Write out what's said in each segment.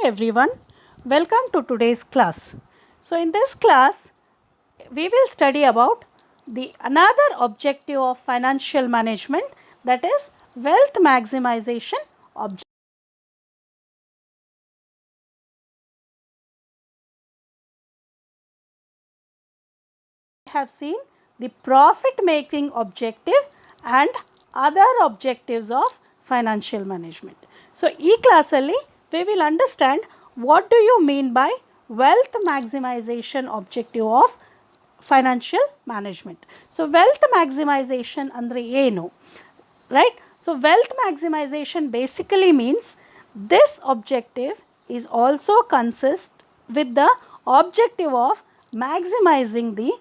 Everyone, welcome to today's class. So in this class we will study about the another objective of financial management, that is wealth maximization objective. We have seen the profit making objective and other objectives of financial management. So ಈ ಕ್ಲಾಸಲ್ಲಿ we will understand what do you mean by wealth maximization objective of financial management. So wealth maximization andre ಏನು, right? So wealth maximization basically means this objective is also consist with the objective of maximizing the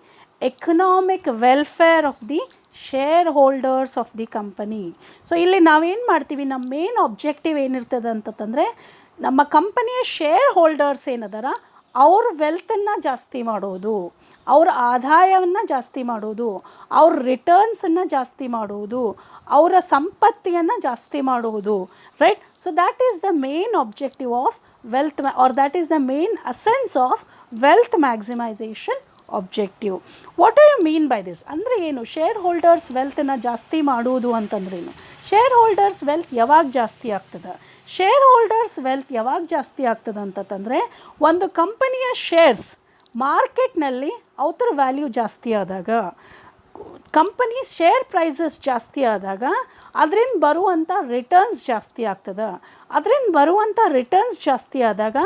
economic welfare of the shareholders of the company. So ಇಲ್ಲಿ ನಾವೇನು ಮಾಡ್ತೀವಿ, ನಮ್ಮ main objective ಏನಿರ್ತದೆ ಅಂತಂದರೆ ನಮ್ಮ ಕಂಪನಿಯ share holders ಏನದಾರ ಅವ್ರ ವೆಲ್ತನ್ನು ಜಾಸ್ತಿ ಮಾಡೋದು, ಅವ್ರ ಆದಾಯವನ್ನು ಜಾಸ್ತಿ ಮಾಡೋದು, ಅವ್ರ ರಿಟರ್ನ್ಸನ್ನು ಜಾಸ್ತಿ ಮಾಡೋದು, ಅವರ ಸಂಪತ್ತಿಯನ್ನು ಜಾಸ್ತಿ ಮಾಡುವುದು, right? So that is the main objective of wealth or that is the main essence of wealth maximisation objective. What do you mean by this ಅಂದರೆ ಏನು? ಶೇರ್ ಹೋಲ್ಡರ್ಸ್ ವೆಲ್ತನ್ನು ಜಾಸ್ತಿ ಮಾಡುವುದು ಅಂತಂದ್ರೇನು? ಶೇರ್ ಹೋಲ್ಡರ್ಸ್ ವೆಲ್ತ್ ಯಾವಾಗ ಜಾಸ್ತಿ ಆಗ್ತದೆ? ಶೇರ್ ಹೋಲ್ಡರ್ಸ್ ವೆಲ್ತ್ ಯಾವಾಗ ಜಾಸ್ತಿ ಆಗ್ತದೆ ಅಂತಂದರೆ ಒಂದು ಕಂಪನಿಯ ಶೇರ್ಸ್ ಮಾರ್ಕೆಟ್ನಲ್ಲಿ ಅವ್ರ ವ್ಯಾಲ್ಯೂ ಜಾಸ್ತಿ ಆದಾಗ, ಕಂಪನಿ ಶೇರ್ ಪ್ರೈಸಸ್ ಜಾಸ್ತಿ ಆದಾಗ ಅದರಿಂದ ಬರುವಂಥ ರಿಟರ್ನ್ಸ್ ಜಾಸ್ತಿ ಆಗ್ತದೆ. ಅದರಿಂದ ಬರುವಂಥ ರಿಟರ್ನ್ಸ್ ಜಾಸ್ತಿ ಆದಾಗ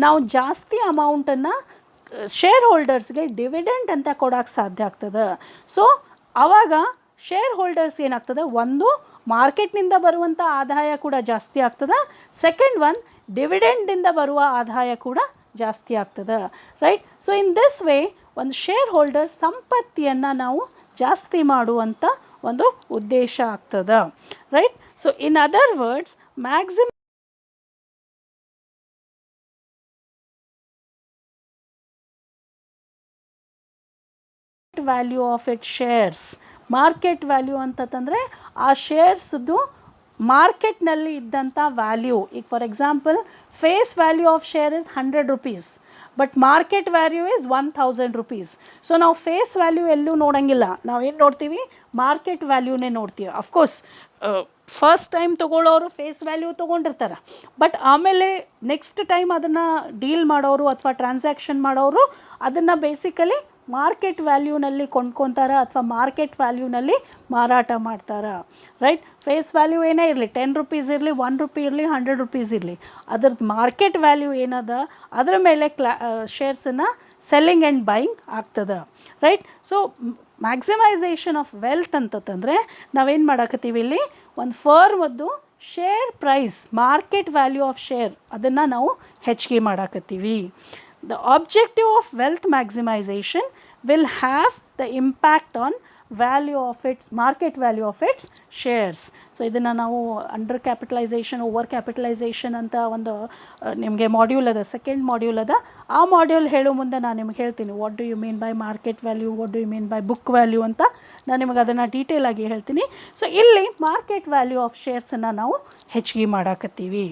ನಾವು ಜಾಸ್ತಿ ಅಮೌಂಟನ್ನು ಶೇರ್ ಹೋಲ್ಡರ್ಸ್ಗೆ ಡಿವಿಡೆಂಡ್ ಅಂತ ಕೊಡೋಕ್ಕೆ ಸಾಧ್ಯ ಆಗ್ತದೆ. ಸೊ ಆವಾಗ ಶೇರ್ ಹೋಲ್ಡರ್ಸ್ ಏನಾಗ್ತದೆ, ಒಂದು ಮಾರ್ಕೆಟ್ನಿಂದ ಬರುವಂಥ ಆದಾಯ ಕೂಡ ಜಾಸ್ತಿ ಆಗ್ತದೆ, ಸೆಕೆಂಡ್ ಒನ್ ಡಿವಿಡೆಂಡಿಂದ ಬರುವ ಆದಾಯ ಕೂಡ ಜಾಸ್ತಿ ಆಗ್ತದೆ, right? So in this way ಒಂದು ಶೇರ್ ಹೋಲ್ಡರ್ ಸಂಪತ್ತಿಯನ್ನು ನಾವು ಜಾಸ್ತಿ ಮಾಡುವಂಥ ಒಂದು ಉದ್ದೇಶ ಆಗ್ತದೆ, right? So in other words maximum value of it shares. Market value ಅಂತಂದರೆ ಆ ಶೇರ್ಸ್ದು ಮಾರ್ಕೆಟ್ನಲ್ಲಿ ಇದ್ದಂಥ ವ್ಯಾಲ್ಯೂ. ಈಗ for example face value of share is 100 rupees, but market value is 1000 rupees. So ನಾವು ಫೇಸ್ ವ್ಯಾಲ್ಯೂ ಎಲ್ಲೂ ನೋಡೋಂಗಿಲ್ಲ, ನಾವೇನು ನೋಡ್ತೀವಿ? ಮಾರ್ಕೆಟ್ ವ್ಯಾಲ್ಯೂನೇ ನೋಡ್ತೀವಿ. ಅಫ್ಕೋರ್ಸ್ ಫಸ್ಟ್ ಟೈಮ್ ತೊಗೊಳ್ಳೋರು ಫೇಸ್ ವ್ಯಾಲ್ಯೂ ತೊಗೊಂಡಿರ್ತಾರೆ, ಬಟ್ ಆಮೇಲೆ ನೆಕ್ಸ್ಟ್ ಟೈಮ್ ಅದನ್ನು ಡೀಲ್ ಮಾಡೋರು ಅಥವಾ ಟ್ರಾನ್ಸಾಕ್ಷನ್ ಮಾಡೋರು ಅದನ್ನು ಬೇಸಿಕಲಿ ಮಾರ್ಕೆಟ್ ವ್ಯಾಲ್ಯೂನಲ್ಲಿ ಕೊಂಡ್ಕೊತಾರೆ ಅಥವಾ ಮಾರ್ಕೆಟ್ ವ್ಯಾಲ್ಯೂನಲ್ಲಿ ಮಾರಾಟ ಮಾಡ್ತಾರೆ, ರೈಟ್? ಫೇಸ್ ವ್ಯಾಲ್ಯೂ ಏನೇ ಇರಲಿ, 10 rupees ಇರಲಿ, 1 rupee ಇರಲಿ, 100 rupees ಇರಲಿ, ಅದ್ರದ್ದು ಮಾರ್ಕೆಟ್ ವ್ಯಾಲ್ಯೂ ಏನದ ಅದರ ಮೇಲೆ ಶೇರ್ಸನ್ನು ಸೆಲ್ಲಿಂಗ್ ಆ್ಯಂಡ್ ಬೈಯಿಂಗ್ ಆಗ್ತದೆ, right? So maximisation of wealth ಅಂತಂದರೆ ನಾವೇನು ಮಾಡಾಕತ್ತೀವಿ, ಇಲ್ಲಿ ಒಂದು ಫರ್ಮದ್ದು share price, market value of share ಅದನ್ನು ನಾವು ಹೆಚ್ಚಿಗೆ ಮಾಡಾಕತ್ತೀವಿ. The objective of wealth maximization will have the impact on value of its market value of its shares. So ಇದನ್ನು ನಾವು ಅಂಡರ್ ಕ್ಯಾಪಿಟಲೈಸೇಷನ್, ಓವರ್ ಕ್ಯಾಪಿಟಲೈಸೇಷನ್ ಅಂತ ಒಂದು ನಿಮಗೆ ಮಾಡ್ಯೂಲ್ ಅದ, ಸೆಕೆಂಡ್ ಮಾಡ್ಯೂಲ್ ಅದ. ಆ ಮಾಡ್ಯೂಲ್ ಹೇಳೋ ಮುಂದೆ ನಾನು ನಿಮ್ಗೆ ಹೇಳ್ತೀನಿ what do you mean by market value, what do you mean by book value ಅಂತ ನಾನು ನಿಮಗೆ ಅದನ್ನು ಡೀಟೇಲಾಗಿ ಹೇಳ್ತೀನಿ. ಸೊ ಇಲ್ಲಿ ಮಾರ್ಕೆಟ್ ವ್ಯಾಲ್ಯೂ ಆಫ್ ಶೇರ್ಸನ್ನು ನಾವು ಹೆಚ್ಚಿಗೆ ಮಾಡಾಕತ್ತೀವಿ.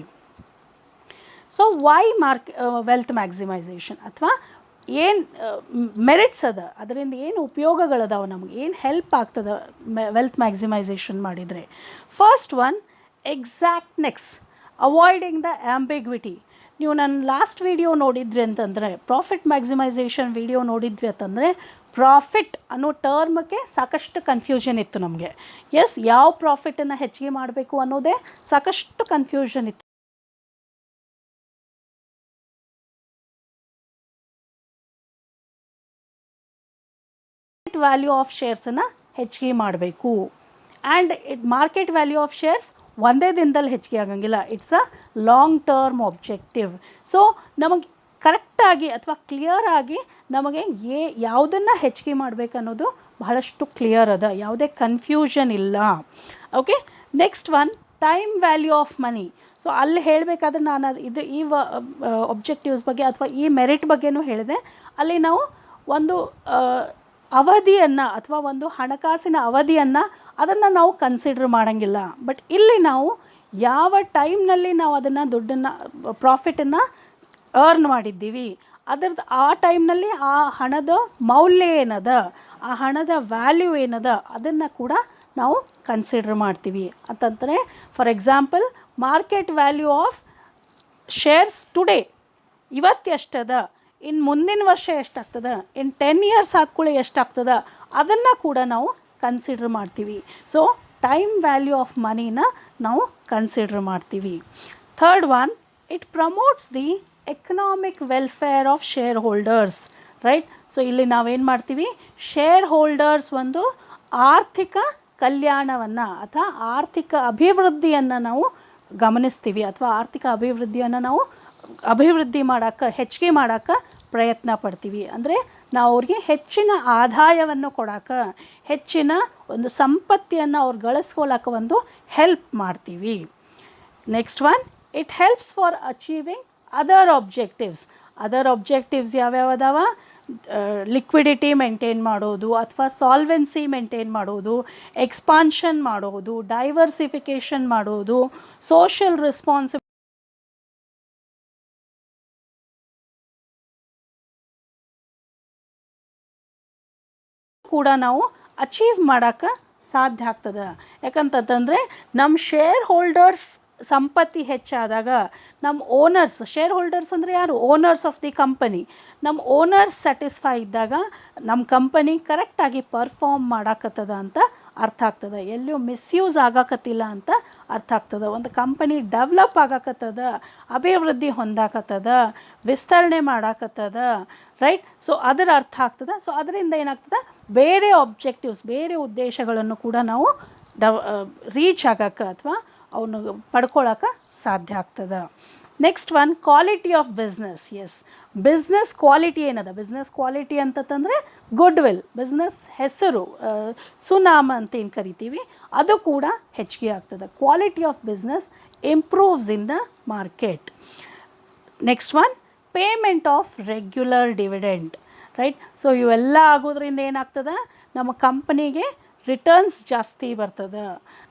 ಸೊ ವೈ ವೆಲ್ತ್ ಮ್ಯಾಕ್ಸಿಮೈಸೇಷನ್ ಅಥವಾ ಏನು ಮೆರಿಟ್ಸ್ ಅದ, ಅದರಿಂದ ಏನು ಉಪಯೋಗಗಳದಾವ, ನಮಗೆ ಏನು ಹೆಲ್ಪ್ ಆಗ್ತದೆ ವೆಲ್ತ್ ಮ್ಯಾಕ್ಸಿಮೈಸೇಷನ್ ಮಾಡಿದರೆ? First one, exactness, avoiding the ambiguity. ನೀವು ನನ್ನ ಲಾಸ್ಟ್ ವಿಡಿಯೋ ನೋಡಿದ್ರಿ ಅಂತಂದರೆ, ಪ್ರಾಫಿಟ್ ಮ್ಯಾಕ್ಸಿಮೈಸೇಷನ್ ವಿಡಿಯೋ ನೋಡಿದ್ರಿ ಅಂತಂದರೆ, ಪ್ರಾಫಿಟ್ ಅನ್ನೋ ಟರ್ಮ್ಗೆ ಸಾಕಷ್ಟು ಕನ್ಫ್ಯೂಷನ್ ಇತ್ತು ನಮಗೆ. ಎಸ್, ಯಾವ ಪ್ರಾಫಿಟನ್ನು ಹೆಚ್ಚಿಗೆ ಮಾಡಬೇಕು ಅನ್ನೋದೇ ಸಾಕಷ್ಟು ಕನ್ಫ್ಯೂಷನ್ ಇತ್ತು. ವ್ಯಾಲ್ಯೂ ಆಫ್ ಶೇರ್ಸನ್ನು ಹೆಚ್ಚಿಗೆ ಮಾಡಬೇಕು. And market value of shares ಒಂದೇ ದಿನದಲ್ಲಿ ಹೆಚ್ಚಿಗೆ ಆಗಂಗಿಲ್ಲ, it's a long term objective. So ನಮಗೆ ಕರೆಕ್ಟಾಗಿ ಅಥವಾ ಕ್ಲಿಯರ್ ಆಗಿ ನಮಗೆ ಯಾವುದನ್ನು ಹೆಚ್ಚಿಗೆ ಮಾಡಬೇಕು ಅನ್ನೋದು ಬಹಳಷ್ಟು ಕ್ಲಿಯರ್ ಅದ, ಯಾವುದೇ ಕನ್ಫ್ಯೂಷನ್ ಇಲ್ಲ, okay? Next one, time value of money. So ಅಲ್ಲಿ ಹೇಳಬೇಕಾದ್ರೆ ನಾನು ಇದು ಈ ಒಬ್ಜೆಕ್ಟಿವ್ಸ್ ಬಗ್ಗೆ ಅಥವಾ ಈ ಮೆರಿಟ್ ಬಗ್ಗೆನೂ ಹೇಳಿದೆ. ಅಲ್ಲಿ ನಾವು ಒಂದು ಅವಧಿಯನ್ನು ಅಥವಾ ಒಂದು ಹಣಕಾಸಿನ ಅವಧಿಯನ್ನು ಅದನ್ನು ನಾವು ಕನ್ಸಿಡರ್ ಮಾಡೋಂಗಿಲ್ಲ. ಬಟ್ ಇಲ್ಲಿ ನಾವು ಯಾವ ಟೈಮ್ನಲ್ಲಿ ನಾವು ಅದನ್ನು ದುಡ್ಡನ್ನು ಪ್ರಾಫಿಟನ್ನು ಅರ್ನ್ ಮಾಡಿದ್ದೀವಿ, ಅದರದ್ದು ಆ ಟೈಮ್ನಲ್ಲಿ ಆ ಹಣದ ಮೌಲ್ಯ ಏನದ, ಆ ಹಣದ ವ್ಯಾಲ್ಯೂ ಏನದ ಅದನ್ನು ಕೂಡ ನಾವು ಕನ್ಸಿಡರ್ ಮಾಡ್ತೀವಿ ಅಂತಂದರೆ. For example, market value of shares today ಇವತ್ತು ಎಷ್ಟದ, ಇನ್ನು ಮುಂದಿನ ವರ್ಷ ಎಷ್ಟಾಗ್ತದೆ, ಇನ್ನು 10 years ಆದ್ಕೂಳೆ ಎಷ್ಟಾಗ್ತದೆ ಅದನ್ನು ಕೂಡ ನಾವು ಕನ್ಸಿಡರ್ ಮಾಡ್ತೀವಿ. ಸೊ ಟೈಮ್ ವ್ಯಾಲ್ಯೂ ಆಫ್ ಮನಿನ ನಾವು ಕನ್ಸಿಡರ್ ಮಾಡ್ತೀವಿ. Third one, it promotes the economic welfare of share holders, right. So ಇಲ್ಲಿ ನಾವೇನು ಮಾಡ್ತೀವಿ, ಶೇರ್ ಹೋಲ್ಡರ್ಸ್ ಒಂದು ಆರ್ಥಿಕ ಕಲ್ಯಾಣವನ್ನು ಅಥವಾ ಆರ್ಥಿಕ ಅಭಿವೃದ್ಧಿಯನ್ನು ನಾವು ಗಮನಿಸ್ತೀವಿ, ಅಥವಾ ಆರ್ಥಿಕ ಅಭಿವೃದ್ಧಿಯನ್ನು ನಾವು ಅಭಿವೃದ್ಧಿ ಮಾಡೋಕ್ಕೆ, ಹೆಚ್ಚಿಗೆ ಮಾಡೋಕ್ಕೆ ಪ್ರಯತ್ನ ಪಡ್ತೀವಿ. ಅಂದರೆ ನಾವು ಅವ್ರಿಗೆ ಹೆಚ್ಚಿನ ಆದಾಯವನ್ನು ಕೊಡೋಕ್ಕೆ, ಹೆಚ್ಚಿನ ಒಂದು ಸಂಪತ್ತಿಯನ್ನು ಅವ್ರು ಗಳಿಸ್ಕೊಳ್ಳೋಕೆ ಒಂದು ಹೆಲ್ಪ್ ಮಾಡ್ತೀವಿ. Next one, it helps for achieving other objectives. Other objectives ಯಾವ್ಯಾವ ಅದಾವ? ಲಿಕ್ವಿಡಿಟಿ ಮೇಂಟೈನ್ ಮಾಡೋದು, ಅಥವಾ ಸಾಲ್ವೆನ್ಸಿ ಮೇಂಟೈನ್ ಮಾಡೋದು, ಎಕ್ಸ್ಪಾನ್ಷನ್ ಮಾಡೋದು, ಡೈವರ್ಸಿಫಿಕೇಷನ್ ಮಾಡೋದು, ಸೋಷಿಯಲ್ ರೆಸ್ಪಾನ್ಸಿಬಿಲಿಟಿ ಕೂಡ ನಾವು ಅಚೀವ್ ಮಾಡೋಕ್ಕೆ ಸಾಧ್ಯ ಆಗ್ತದೆ. ಯಾಕಂತಂದರೆ ನಮ್ಮ ಶೇರ್ ಹೋಲ್ಡರ್ಸ್ ಸಂಪತ್ತಿ ಹೆಚ್ಚಾದಾಗ, ನಮ್ಮ ಓನರ್ಸ್, ಶೇರ್ ಹೋಲ್ಡರ್ಸ್ ಅಂದರೆ ಯಾರು? Owners of the company. ನಮ್ಮ ಓನರ್ಸ್ ಸ್ಯಾಟಿಸ್ಫೈ ಇದ್ದಾಗ ನಮ್ಮ ಕಂಪನಿ ಕರೆಕ್ಟಾಗಿ ಪರ್ಫಾರ್ಮ್ ಮಾಡಾಕತ್ತದ ಅಂತ ಅರ್ಥ ಆಗ್ತದೆ, ಎಲ್ಲಿಯೂ ಮಿಸ್ಯೂಸ್ ಆಗಾಕತ್ತಿಲ್ಲ ಅಂತ ಅರ್ಥ ಆಗ್ತದೆ. ಒಂದು ಕಂಪನಿ ಡೆವಲಪ್ ಆಗಾಕತ್ತದ, ಅಭಿವೃದ್ಧಿ ಹೊಂದಾಕತ್ತದ, ವಿಸ್ತರಣೆ ಮಾಡಾಕತ್ತದ, ರೈಟ್. ಸೊ ಅದರ ಅರ್ಥ ಆಗ್ತದೆ. ಸೊ ಅದರಿಂದ ಏನಾಗ್ತದೆ, ಬೇರೆ ಆಬ್ಜೆಕ್ಟಿವ್ಸ್, ಬೇರೆ ಉದ್ದೇಶಗಳನ್ನು ಕೂಡ ನಾವು ರೀಚ್ ಆಗೋಕ್ಕೆ ಅಥವಾ ಅವನು ಪಡ್ಕೊಳ್ಳೋಕೆ ಸಾಧ್ಯ ಆಗ್ತದೆ. Next one, quality of business. Yes, business quality ಏನದ? ಬಿಸ್ನೆಸ್ ಕ್ವಾಲಿಟಿ ಅಂತಂದರೆ ಗುಡ್ ವಿಲ್, ಬಿಸ್ನೆಸ್ ಹೆಸರು, ಸುನಾಮ ಅಂತ ಏನು ಕರಿತೀವಿ, ಅದು ಕೂಡ ಹೆಚ್ಚಿಗೆ ಆಗ್ತದೆ. Quality of business improves in the market. Next one, payment of regular dividend, right. So ಇವೆಲ್ಲ ಆಗೋದ್ರಿಂದ ಏನಾಗ್ತದೆ, ನಮ್ಮ ಕಂಪನಿಗೆ ರಿಟರ್ನ್ಸ್ ಜಾಸ್ತಿ ಬರ್ತದೆ.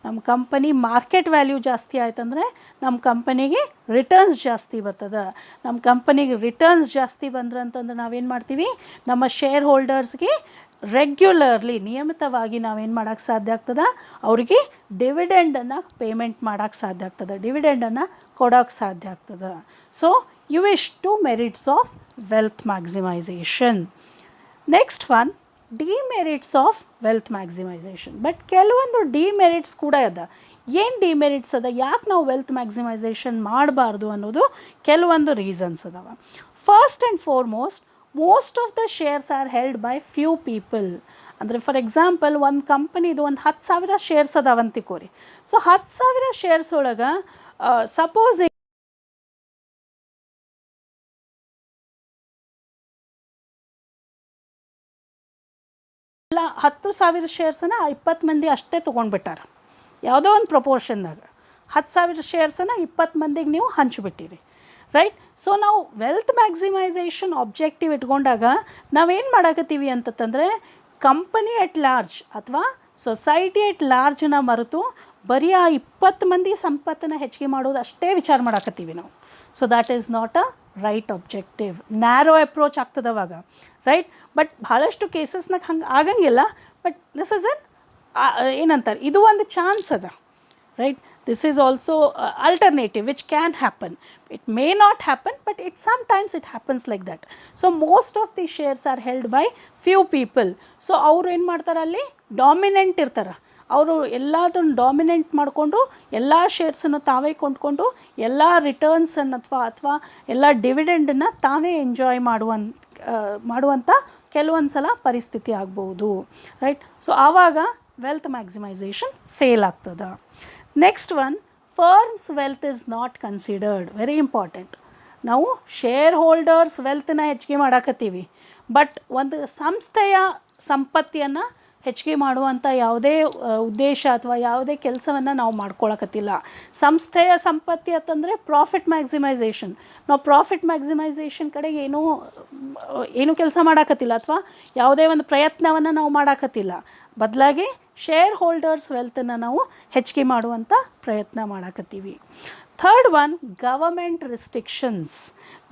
ನಮ್ಮ ಕಂಪನಿ ಮಾರ್ಕೆಟ್ ವ್ಯಾಲ್ಯೂ ಜಾಸ್ತಿ ಆಯ್ತಂದರೆ ನಮ್ಮ ಕಂಪನಿಗೆ ರಿಟರ್ನ್ಸ್ ಜಾಸ್ತಿ ಬರ್ತದೆ. ನಮ್ಮ ಕಂಪನಿಗೆ ರಿಟರ್ನ್ಸ್ ಜಾಸ್ತಿ ಬಂದ್ರೆ ಅಂತಂದ್ರೆ ನಾವೇನು ಮಾಡ್ತೀವಿ, ನಮ್ಮ ಶೇರ್ ಹೋಲ್ಡರ್ಸ್ಗೆ ರೆಗ್ಯುಲರ್ಲಿ, ನಿಯಮಿತವಾಗಿ ನಾವೇನು ಮಾಡೋಕ್ಕೆ ಸಾಧ್ಯ ಆಗ್ತದೆ, ಅವರಿಗೆ ಡಿವಿಡೆಂಡನ್ನು ಪೇಮೆಂಟ್ ಮಾಡೋಕ್ಕೆ ಸಾಧ್ಯ ಆಗ್ತದೆ, ಡಿವಿಡೆಂಡನ್ನು ಕೊಡೋಕ್ಕೆ ಸಾಧ್ಯ ಆಗ್ತದೆ. ಸೊ ಇವಿಷ್ಟು merits of wealth maximisation. Next one, demerits of wealth maximisation. But ಕೆಲವೊಂದು ಡಿಮೆರಿಟ್ಸ್ ಕೂಡ ಅದ. ಏನು ಡಿಮೆರಿಟ್ಸ್ ಅದ, ಯಾಕೆ ನಾವು ವೆಲ್ತ್ ಮ್ಯಾಕ್ಸಿಮೈಸೇಷನ್ ಮಾಡಬಾರ್ದು ಅನ್ನೋದು ಕೆಲವೊಂದು ರೀಸನ್ಸ್ ಅದಾವ. First and foremost, most of the shares are held by few people. ಅಂದರೆ ಫಾರ್ ಎಕ್ಸಾಂಪಲ್, ಒಂದು ಕಂಪನಿದು ಒಂದು 10,000 ಶೇರ್ಸ್ ಅದಾವಂತಿಕೋರಿ. ಸೊ 10,000 ಶೇರ್ಸ್ ಒಳಗೆ ಸಪೋಸ್ 10,000 ಶೇರ್ಸನ್ನು 20 ಮಂದಿ ಅಷ್ಟೇ ತೊಗೊಂಡ್ಬಿಟ್ಟಾರ. ಯಾವುದೋ ಒಂದು ಪ್ರಪೋರ್ಷನ್ದಾಗ 10,000 ಶೇರ್ಸನ್ನು 20 ಮಂದಿಗೆ ನೀವು ಹಂಚಿಬಿಟ್ಟಿರಿ, ರೈಟ್. ಸೊ ನಾವು ವೆಲ್ತ್ ಮ್ಯಾಕ್ಸಿಮೈಸೇಷನ್ ಆಬ್ಜೆಕ್ಟಿವ್ ಇಟ್ಕೊಂಡಾಗ ನಾವೇನು ಮಾಡಾಕತ್ತೀವಿ ಅಂತಂದರೆ, ಕಂಪನಿ ಎಟ್ ಲಾರ್ಜ್ ಅಥವಾ ಸೊಸೈಟಿ ಎಟ್ ಲಾರ್ಜ್ನ ಮರೆತು ಬರೀ ಆ 20 ಮಂದಿ ಸಂಪತ್ತನ್ನು ಹೆಚ್ಚಿಗೆ ಮಾಡೋದು ಅಷ್ಟೇ ವಿಚಾರ ಮಾಡಾಕತ್ತೀವಿ ನಾವು. So that is not a right objective. Narrow approach ಆಗ್ತದೆ ಅವಾಗ, ರೈಟ್. ಬಟ್ ಭಾಳಷ್ಟು ಕೇಸಸ್ನಾಗ ಹಂಗೆ ಆಗಂಗಿಲ್ಲ. ಬಟ್ ದಿಸ್ ಇಸ್ ಎನ್ ಏನಂತಾರೆ, ಇದು ಒಂದು ಚಾನ್ಸ್ ಅದ, right. This is also alternative which can happen. It may not happen, but it sometimes it happens like that. So most of the shares are held by few people. So ಅವರು ಏನು ಮಾಡ್ತಾರೆ, ಅಲ್ಲಿ dominant ಇರ್ತಾರೆ. ಅವರು ಎಲ್ಲದನ್ನು dominant ಮಾಡಿಕೊಂಡು ಎಲ್ಲ ಶೇರ್ಸನ್ನು ತಾವೇ ಕೊಂಡ್ಕೊಂಡು ಎಲ್ಲ ರಿಟರ್ನ್ಸನ್ನು ಅಥವಾ ಎಲ್ಲ ಡಿವಿಡೆಂಡನ್ನು ತಾವೇ ಎಂಜಾಯ್ ಮಾಡುವಂಥ ಕೆಲವೊಂದು ಸಲ ಪರಿಸ್ಥಿತಿ ಆಗ್ಬೋದು, ರೈಟ್. ಸೊ ಆವಾಗ ವೆಲ್ತ್ ಮ್ಯಾಕ್ಸಿಮೈಸೇಷನ್ ಫೇಲ್ ಆಗ್ತದೆ. Next one, firms wealth is not considered. Very important. ನಾವು ಶೇರ್ ಹೋಲ್ಡರ್ಸ್ ವೆಲ್ತನ್ನ ಹೆಚ್ಚಿಗೆ ಮಾಡಾಕತ್ತೀವಿ, ಬಟ್ ಒಂದು ಸಂಸ್ಥೆಯ ಸಂಪತ್ತಿಯನ್ನು ಹೆಚ್ಚಿಗೆ ಮಾಡುವಂಥ ಯಾವುದೇ ಉದ್ದೇಶ ಅಥವಾ ಯಾವುದೇ ಕೆಲಸವನ್ನು ನಾವು ಮಾಡ್ಕೊಳಕತ್ತಿಲ್ಲ. ಸಂಸ್ಥೆಯ ಸಂಪತ್ತಿ ಅಂತಂದರೆ ಪ್ರಾಫಿಟ್ ಮ್ಯಾಕ್ಸಿಮೈಸೇಷನ್. ನಾವು ಪ್ರಾಫಿಟ್ ಮ್ಯಾಕ್ಸಿಮೈಸೇಷನ್ ಕಡೆಗೆ ಏನೂ ಕೆಲಸ ಮಾಡಾಕತ್ತಿಲ್ಲ ಅಥವಾ ಯಾವುದೇ ಒಂದು ಪ್ರಯತ್ನವನ್ನು ನಾವು ಮಾಡಾಕತ್ತಿಲ್ಲ. ಬದಲಾಗಿ ಶೇರ್ ಹೋಲ್ಡರ್ಸ್ ವೆಲ್ತನ್ನು ನಾವು ಹೆಚ್ಚಿಗೆ ಮಾಡುವಂಥ ಪ್ರಯತ್ನ ಮಾಡಾಕತ್ತೀವಿ. Third one, government restrictions.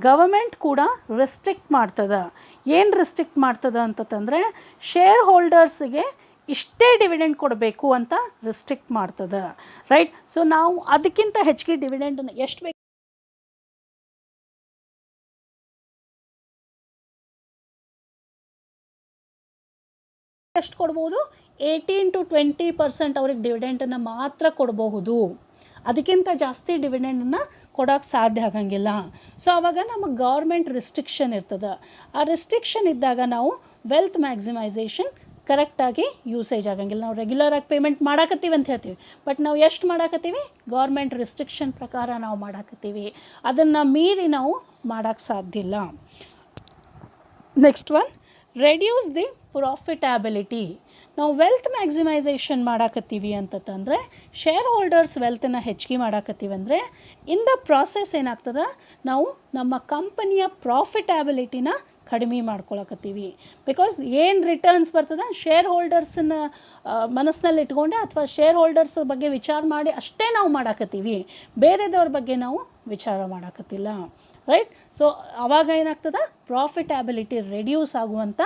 Government ಕೂಡ ರೆಸ್ಟ್ರಿಕ್ಟ್ ಮಾಡ್ತದೆ. ಏನು ರೆಸ್ಟ್ರಿಕ್ಟ್ ಮಾಡ್ತದೆ ಅಂತಂದರೆ ಶೇರ್ ಹೋಲ್ಡರ್ಸಿಗೆ ಇಷ್ಟೇ ಡಿವಿಡೆಂಡ್ ಕೊಡಬೇಕು ಅಂತ ರೆಸ್ಟ್ರಿಕ್ಟ್ ಮಾಡ್ತದೆ, ರೈಟ್. ಸೊ ನಾವು ಅದಕ್ಕಿಂತ ಹೆಚ್ಚಿಗೆ ಡಿವಿಡೆಂಡನ್ನು ಎಷ್ಟು ಬೇಕು ಎಷ್ಟು ಕೊಡ್ಬೋದು, 18 to 20% ಅವ್ರಿಗೆ ಡಿವಿಡೆಂಡನ್ನು ಮಾತ್ರ ಕೊಡಬಹುದು. ಅದಕ್ಕಿಂತ ಜಾಸ್ತಿ ಡಿವಿಡೆಂಡನ್ನು ಕೊಡೋಕ್ಕೆ ಸಾಧ್ಯ ಆಗಂಗಿಲ್ಲ. ಸೊ ಆವಾಗ ನಮಗೆ ಗೌರ್ಮೆಂಟ್ ರಿಸ್ಟ್ರಿಕ್ಷನ್ ಇರ್ತದೆ. ಆ ರಿಸ್ಟ್ರಿಕ್ಷನ್ ಇದ್ದಾಗ ನಾವು ವೆಲ್ತ್ ಮ್ಯಾಕ್ಸಿಮೈಸೇಷನ್ ಕರೆಕ್ಟಾಗಿ ಯೂಸೇಜ್ ಆಗಂಗಿಲ್ಲ. ನಾವು ರೆಗ್ಯುಲರಾಗಿ ಪೇಮೆಂಟ್ ಮಾಡಾಕತ್ತೀವಿ ಅಂತ ಹೇಳ್ತೀವಿ, ಬಟ್ ನಾವು ಎಷ್ಟು ಮಾಡಾಕತ್ತೀವಿ, ಗೌರ್ಮೆಂಟ್ ರಿಸ್ಟ್ರಿಕ್ಷನ್ ಪ್ರಕಾರ ನಾವು ಮಾಡಾಕತ್ತೀವಿ. ಅದನ್ನು ಮೀರಿ ನಾವು ಮಾಡೋಕ್ಕೆ ಸಾಧ್ಯ ಇಲ್ಲ. Next one, reduce the profitability. ನಾವು ವೆಲ್ತ್ ಮ್ಯಾಕ್ಸಿಮೈಸೇಷನ್ ಮಾಡಾಕತ್ತೀವಿ ಅಂತಂದರೆ ಶೇರ್ ಹೋಲ್ಡರ್ಸ್ ವೆಲ್ತನ್ನು ಹೆಚ್ಚಿಗೆ ಮಾಡಾಕತ್ತೀವಿ ಅಂದರೆ ಇನ್ ದ ಪ್ರಾಸೆಸ್ ಏನಾಗ್ತದೆ, ನಾವು ನಮ್ಮ ಕಂಪನಿಯ ಪ್ರಾಫಿಟಬಿಲಿಟಿನ ಕಡಿಮೆ ಮಾಡ್ಕೊಳಕತ್ತೀವಿ. ಬಿಕಾಸ್ ಏನು ರಿಟರ್ನ್ಸ್ ಬರ್ತದೆ ಶೇರ್ ಹೋಲ್ಡರ್ಸನ್ನ ಮನಸ್ಸಿನಲ್ಲಿ ಇಟ್ಕೊಂಡೆ ಅಥವಾ ಶೇರ್ ಹೋಲ್ಡರ್ಸ್ ಬಗ್ಗೆ ವಿಚಾರ ಮಾಡಿ ಅಷ್ಟೇ ನಾವು ಮಾಡಾಕತ್ತೀವಿ, ಬೇರೆದವ್ರ ಬಗ್ಗೆ ನಾವು ವಿಚಾರ ಮಾಡಾಕತ್ತಿಲ್ಲ, ರೈಟ್. ಸೊ ಆವಾಗ ಏನಾಗ್ತದೆ, ಪ್ರಾಫಿಟಬಿಲಿಟಿ ರೆಡ್ಯೂಸ್ ಆಗುವಂಥ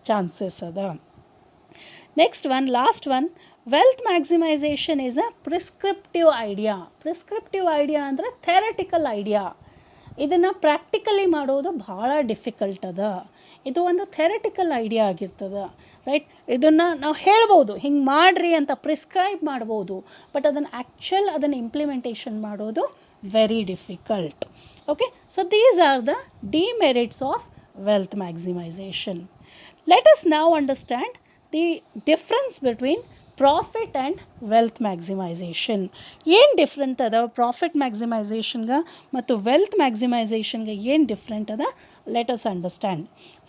ಚಾನ್ಸಸ್ ಅದ. Next one, last one, wealth maximisation is a prescriptive idea. Prescriptive idea ಅಂದರೆ ಥೆರಟಿಕಲ್ ಐಡಿಯಾ. ಇದನ್ನು ಪ್ರಾಕ್ಟಿಕಲಿ ಮಾಡೋದು ಭಾಳ ಡಿಫಿಕಲ್ಟ್ ಅದ. ಇದು ಒಂದು ಥೆರಟಿಕಲ್ ಐಡಿಯಾ ಆಗಿರ್ತದೆ, ರೈಟ್. ಇದನ್ನು ನಾವು ಹೇಳ್ಬೋದು ಹಿಂಗೆ ಮಾಡಿರಿ ಅಂತ ಪ್ರಿಸ್ಕ್ರೈಬ್ ಮಾಡ್ಬೋದು, ಬಟ್ ಅದನ್ನು ಇಂಪ್ಲಿಮೆಂಟೇಷನ್ ಮಾಡೋದು very difficult. Okay, so these are the demerits of wealth maximization. Let us now understand the difference between profit and wealth maximization. ಏನು ಡಿಫ್ರೆಂಟ್ ಅದ ಪ್ರಾಫಿಟ್ ಮ್ಯಾಕ್ಸಿಮೈಸೇಷನ್ಗೆ ಮತ್ತು ವೆಲ್ತ್ ಮ್ಯಾಕ್ಸಿಮೈಸೇಷನ್ಗೆ ಏನು ಡಿಫ್ರೆಂಟ್ ಅದ, let us understand.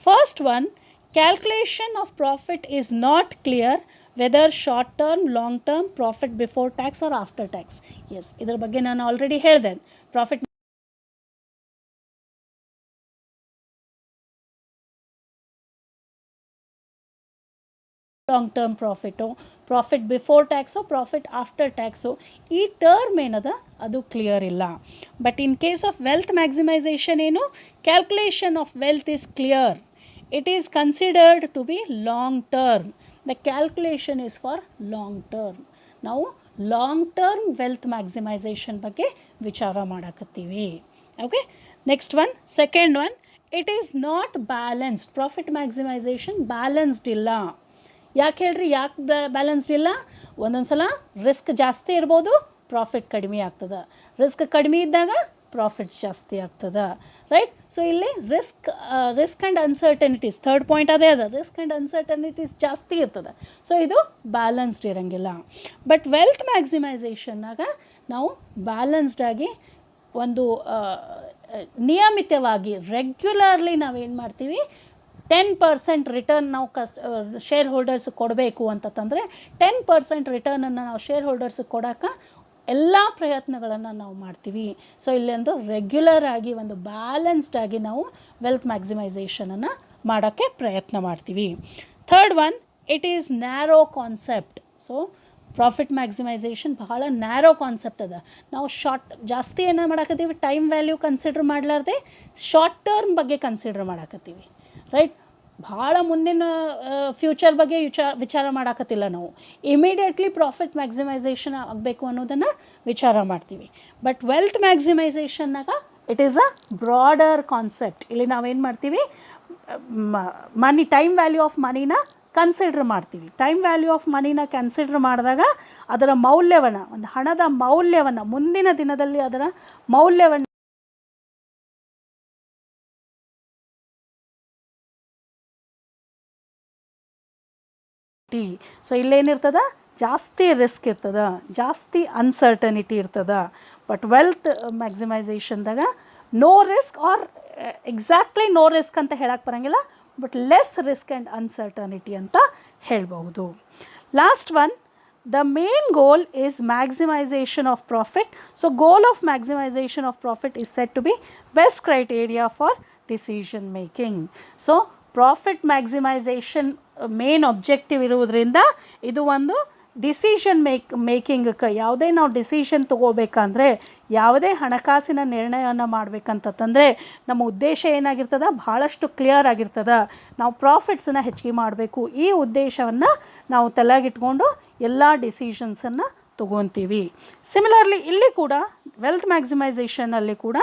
First one, calculation of profit is not clear whether short term, long term, profit before tax or after tax. Yes, ಇದ್ರ ಬಗ್ಗೆ ನಾನು ಆಲ್ರೆಡಿ ಹೇಳಿದೆ. Profit long term profit, profit before tax, profit after tax, ಈ term ಏನದ ಅದು clear ಇಲ್ಲ. But in case of wealth maximisation ಏನು, calculation of wealth is clear. It is considered to be long term. The calculation is for long term. ನಾವು long term wealth maximisation ಬಗ್ಗೆ ವಿಚಾರ ಮಾಡಾಕತ್ತೀವಿ. Okay, next one, second one, it is not balanced. Profit maximisation balanced ಇಲ್ಲ. ಯಾಕೆ ಹೇಳ್ರಿ, ಯಾಕೆ balanced ಇಲ್ಲ? ಒಂದೊಂದು ಸಲ ರಿಸ್ಕ್ ಜಾಸ್ತಿ ಇರ್ಬೋದು, ಪ್ರಾಫಿಟ್ ಕಡಿಮೆ ಆಗ್ತದೆ. ರಿಸ್ಕ್ ಕಡಿಮೆ ಇದ್ದಾಗ ಪ್ರಾಫಿಟ್ ಜಾಸ್ತಿ ಆಗ್ತದೆ, ರೈಟ್. ಸೊ ಇಲ್ಲಿ risk and uncertainties, third point ಅದೇ ಅದ, ರಿಸ್ಕ್ ಆ್ಯಂಡ್ ಅನ್ಸರ್ಟನಿಟೀಸ್ ಜಾಸ್ತಿ ಇರ್ತದೆ. ಸೊ ಇದು ಬ್ಯಾಲೆನ್ಸ್ಡ್ ಇರೋಂಗಿಲ್ಲ. ಬಟ್ ವೆಲ್ತ್ ಮ್ಯಾಕ್ಸಿಮೈಸೇಷನ್ನಾಗ ನಾವು ಬ್ಯಾಲೆನ್ಸ್ಡಾಗಿ ಒಂದು ನಿಯಮಿತವಾಗಿ ರೆಗ್ಯುಲರ್ಲಿ ನಾವೇನು ಮಾಡ್ತೀವಿ, 10% ರಿಟರ್ನ್ ನಾವು ಶೇರ್ ಹೋಲ್ಡರ್ಸಿಗೆ ಕೊಡಬೇಕು ಅಂತಂದರೆ 10% ರಿಟರ್ನನ್ನು ನಾವು ಶೇರ್ ಹೋಲ್ಡರ್ಸಿಗೆ ಕೊಡೋಕೆ ಎಲ್ಲ ಪ್ರಯತ್ನಗಳನ್ನು ನಾವು ಮಾಡ್ತೀವಿ. ಸೊ ಇಲ್ಲೊಂದು ರೆಗ್ಯುಲರ್ ಆಗಿ ಒಂದು ಬ್ಯಾಲೆನ್ಸ್ಡ್ ಆಗಿ ನಾವು ವೆಲ್ತ್ ಮ್ಯಾಕ್ಸಿಮೈಸೇಷನನ್ನು ಮಾಡೋಕ್ಕೆ ಪ್ರಯತ್ನ ಮಾಡ್ತೀವಿ. Third one, it is narrow concept. So profit maximisation ಬಹಳ ನ್ಯಾರೋ ಕಾನ್ಸೆಪ್ಟ್ ಅದ. ನಾವು ಜಾಸ್ತಿ ಏನು ಮಾಡಾಕತ್ತೀವಿ, ಟೈಮ್ ವ್ಯಾಲ್ಯೂ ಕನ್ಸಿಡರ್ ಮಾಡಲಾರ್ದೆ ಶಾರ್ಟ್ ಟರ್ಮ್ ಬಗ್ಗೆ ಕನ್ಸಿಡರ್ ಮಾಡಾಕತ್ತೀವಿ, ರೈಟ್. ಭಾಳ ಮುಂದಿನ ಫ್ಯೂಚರ್ ಬಗ್ಗೆ ವಿಚಾರ ಮಾಡಾಕತ್ತಿಲ್ಲ ನಾವು. ಇಮಿಡಿಯೇಟ್ಲಿ ಪ್ರಾಫಿಟ್ ಮ್ಯಾಕ್ಸಿಮೈಸೇಷನ್ ಆಗಬೇಕು ಅನ್ನೋದನ್ನು ವಿಚಾರ ಮಾಡ್ತೀವಿ. ಬಟ್ ವೆಲ್ತ್ ಮ್ಯಾಕ್ಸಿಮೈಸೇಷನ್ನಾಗ it is a broader concept. ಇಲ್ಲಿ ನಾವೇನು ಮಾಡ್ತೀವಿ, ಮನಿ, ಟೈಮ್ ವ್ಯಾಲ್ಯೂ ಆಫ್ ಮನಿನ ಕನ್ಸಿಡ್ರ್ ಮಾಡ್ತೀವಿ. ಟೈಮ್ ವ್ಯಾಲ್ಯೂ ಆಫ್ ಮನಿನ ಕನ್ಸಿಡ್ರ್ ಮಾಡಿದಾಗ ಅದರ ಮೌಲ್ಯವನ್ನು, ಒಂದು ಹಣದ ಮೌಲ್ಯವನ್ನು, ಮುಂದಿನ ದಿನದಲ್ಲಿ ಅದರ ಮೌಲ್ಯವನ್ನು ಸೊ ಇಲ್ಲೇನಿರ್ತದ, ಜಾಸ್ತಿ ರಿಸ್ಕ್ ಇರ್ತದ, ಜಾಸ್ತಿ ಅನ್ಸರ್ಟನಿಟಿ ಇರ್ತದ. ಬಟ್ ವೆಲ್ತ್ ಮ್ಯಾಕ್ಸಿಮೈಸೇಷನ್ದಾಗ no risk or exactly no risk ಅಂತ ಹೇಳಕ್ಕೆ ಬರೋಂಗಿಲ್ಲ, but less risk and uncertainty ಅಂತ ಹೇಳ್ಬಹುದು. Last one, the main goal is maximization of profit. So goal of maximization of profit is said to be best criteria for decision making. So profit maximisation main objective ಇರುವುದರಿಂದ ಇದು ಒಂದು decision ಮೇಕಿಂಗಕ್ಕೆ, ಯಾವುದೇ ನಾವು decision ತೊಗೋಬೇಕಂದ್ರೆ, ಯಾವುದೇ ಹಣಕಾಸಿನ ನಿರ್ಣಯವನ್ನು ಮಾಡಬೇಕಂತಂದರೆ ನಮ್ಮ ಉದ್ದೇಶ ಏನಾಗಿರ್ತದೆ, ಭಾಳಷ್ಟು ಕ್ಲಿಯರ್ ಆಗಿರ್ತದೆ. ನಾವು ಪ್ರಾಫಿಟ್ಸನ್ನು ಹೆಚ್ಚಿಗೆ ಮಾಡಬೇಕು, ಈ ಉದ್ದೇಶವನ್ನು ನಾವು ತಲೆಗಿಟ್ಕೊಂಡು ಎಲ್ಲ ಡಿಸಿಷನ್ಸನ್ನು ತೊಗೊತೀವಿ. ಸಿಮಿಲರ್ಲಿ ಇಲ್ಲಿ ಕೂಡ ವೆಲ್ತ್ ಮ್ಯಾಕ್ಸಿಮೈಸೇಷನಲ್ಲಿ ಕೂಡ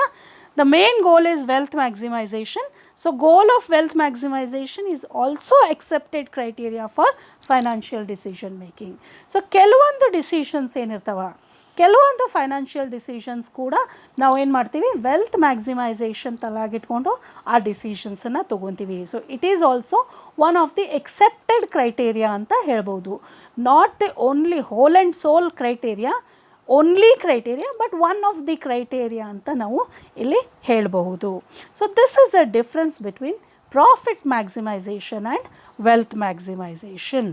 the main goal is wealth maximization. So goal of wealth maximization is also accepted criteria for financial decision making. So ಕೆಲವೊಂದು ಡಿಸಿಷನ್ಸ್ ಏನಿರ್ತಾವ, ಕೆಲವೊಂದು ಫೈನಾನ್ಷಿಯಲ್ ಡಿಸಿಷನ್ಸ್ ಕೂಡ ನಾವು ಏನು ಮಾಡ್ತೀವಿ, ವೆಲ್ತ್ ಮ್ಯಾಕ್ಸಿಮೈಸೇಷನ್ ತಲೆಗಿಟ್ಕೊಂಡು ಆ ಡಿಸಿಷನ್ಸನ್ನು ತೊಗೊತೀವಿ. So it is also one of the accepted criteria ಅಂತ ಹೇಳ್ಬೋದು. Not the only whole and sole criteria, only criteria, but one of the criteria ಅಂತ ನಾವು ಇಲ್ಲಿ ಹೇಳಬಹುದು. So this is the difference between profit maximisation and wealth maximisation.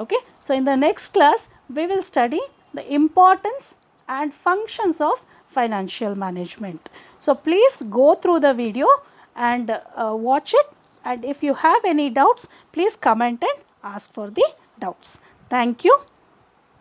Okay, so in the next class we will study the importance and functions of financial management. So please go through the video and watch it, and if you have any doubts, please comment and ask for the doubts. Thank you.